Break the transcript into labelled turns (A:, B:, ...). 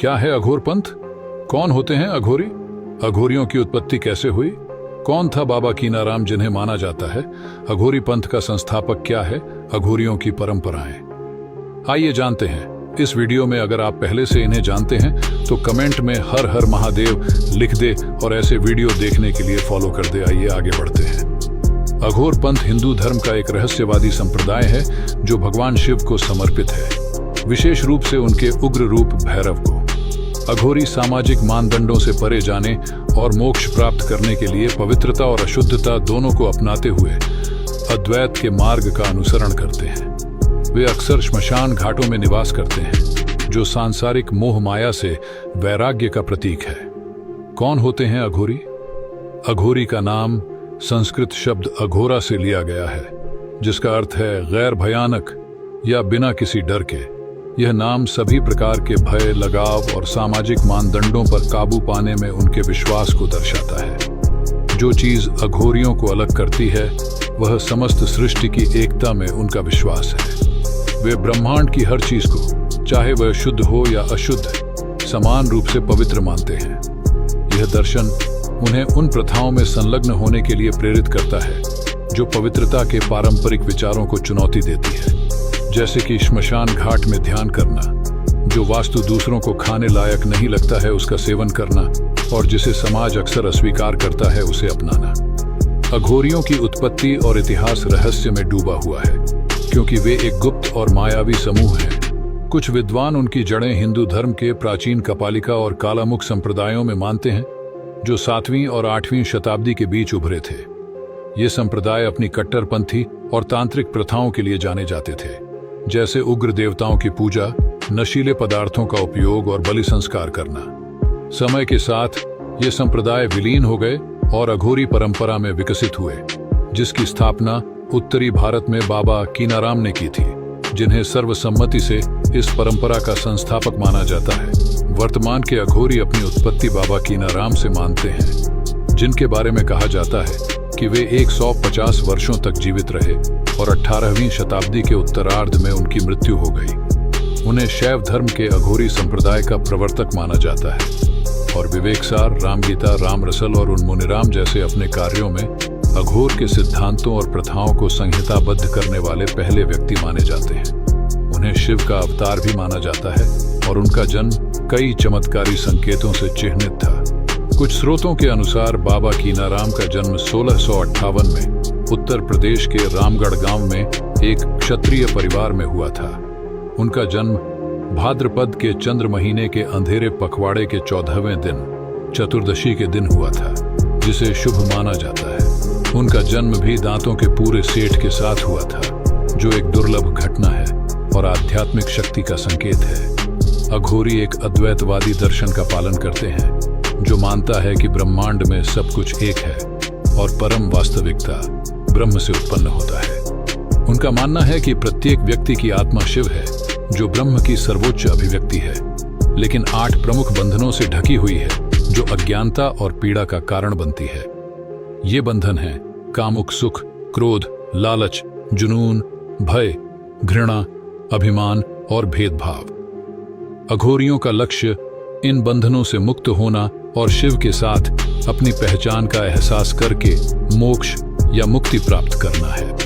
A: क्या है अघोर पंथ? कौन होते हैं अघोरी? अघोरियों की उत्पत्ति कैसे हुई? कौन था बाबा कीनाराम जिन्हें माना जाता है? अघोरी पंथ का संस्थापक क्या है? अघोरियों की परंपराएं। आइए जानते हैं इस वीडियो में। अगर आप पहले से इन्हें जानते हैं तो कमेंट में हर हर महादेव लिख दे और ऐसे वीडियो देखने के लिए फॉलो कर दे। आइए आगे बढ़ते हैं। अघोर पंथ हिंदू धर्म का एक रहस्यवादी संप्रदाय है जो भगवान शिव को समर्पित है, विशेष रूप से उनके उग्र रूप भैरव को। अघोरी सामाजिक मानदंडों से परे जाने और मोक्ष प्राप्त करने के लिए पवित्रता और अशुद्धता दोनों को अपनाते हुए अद्वैत के मार्ग का अनुसरण करते हैं। वे अक्सर श्मशान घाटों में निवास करते हैं, जो सांसारिक मोह माया से वैराग्य का प्रतीक है। कौन होते हैं अघोरी? अघोरी का नाम संस्कृत शब्द अघोरा से लिया गया है, जिसका अर्थ है गैर भयानक या बिना किसी डर के। यह नाम सभी प्रकार के भय, लगाव और सामाजिक मानदंडों पर काबू पाने में उनके विश्वास को दर्शाता है। जो चीज अघोरियों को अलग करती है वह समस्त सृष्टि की एकता में उनका विश्वास है। वे ब्रह्मांड की हर चीज को, चाहे वह शुद्ध हो या अशुद्ध, समान रूप से पवित्र मानते हैं। यह दर्शन उन्हें उन प्रथाओं में संलग्न होने के लिए प्रेरित करता है जो पवित्रता के पारंपरिक विचारों को चुनौती देती है, जैसे कि श्मशान घाट में ध्यान करना, जो वास्तु दूसरों को खाने लायक नहीं लगता है उसका सेवन करना, और जिसे समाज अक्सर अस्वीकार करता है उसे अपनाना। अघोरियों की उत्पत्ति और इतिहास रहस्य में डूबा हुआ है, क्योंकि वे एक गुप्त और मायावी समूह हैं। कुछ विद्वान उनकी जड़ें हिंदू धर्म के प्राचीन कपालिका और कालामुख संप्रदायों में मानते हैं, जो 7वीं और 8वीं शताब्दी के बीच उभरे थे। ये संप्रदाय अपनी कट्टरपंथी और तांत्रिक प्रथाओं के लिए जाने जाते थे, जैसे उग्र देवताओं की पूजा, नशीले पदार्थों का उपयोग और बलि संस्कार करना। समय के साथ ये संप्रदाय विलीन हो गए और अघोरी परंपरा में विकसित हुए, जिसकी स्थापना उत्तरी भारत में बाबा कीनाराम ने की थी, जिन्हें सर्वसम्मति से इस परंपरा का संस्थापक माना जाता है। वर्तमान के अघोरी अपनी उत्पत्ति बाबा कीनाराम से मानते हैं, जिनके बारे में कहा जाता है कि वे 150 वर्षों तक जीवित रहे और 18वीं शताब्दी के उत्तरार्ध में उनकी मृत्यु हो गई। उन्हें शैव धर्म के अघोरी संप्रदाय का प्रवर्तक माना जाता है और विवेकसार, रामगीता, रामरसल और उन्मुनिराम जैसे अपने कार्यों में अघोर के सिद्धांतों और प्रथाओं को संहिताबद्ध करने वाले पहले व्यक्ति माने जाते हैं। उन्हें शिव का अवतार भी माना जाता है और उनका जन्म कई चमत्कारी संकेतों से चिह्नित था। कुछ स्रोतों के अनुसार बाबा कीनाराम का जन्म 1658 में उत्तर प्रदेश के रामगढ़ गांव में एक क्षत्रिय परिवार में हुआ था। उनका जन्म भाद्रपद के चंद्र महीने के अंधेरे पखवाड़े के 14वें दिन चतुर्दशी के दिन हुआ था, जिसे शुभ माना जाता है। उनका जन्म भी दांतों के पूरे सेट के साथ हुआ था, जो एक दुर्लभ घटना है और आध्यात्मिक शक्ति का संकेत है। अघोरी एक अद्वैतवादी दर्शन का पालन करते हैं, जो मानता है कि ब्रह्मांड में सब कुछ एक है और परम वास्तविकता ब्रह्म से उत्पन्न होता है। उनका मानना है कि प्रत्येक व्यक्ति की आत्मा शिव है, जो ब्रह्म की सर्वोच्च अभिव्यक्ति है, लेकिन 8 प्रमुख बंधनों से ढकी हुई है, जो अज्ञानता और पीड़ा का कारण बनती है। ये बंधन हैं कामुक सुख, क्रोध, लालच, जुनून, भय, घृणा, अभिमान और भेदभाव। अघोरियों का लक्ष्य इन बंधनों से मुक्त होना और शिव के साथ अपनी पहचान का एहसास करके मोक्ष या मुक्ति प्राप्त करना है।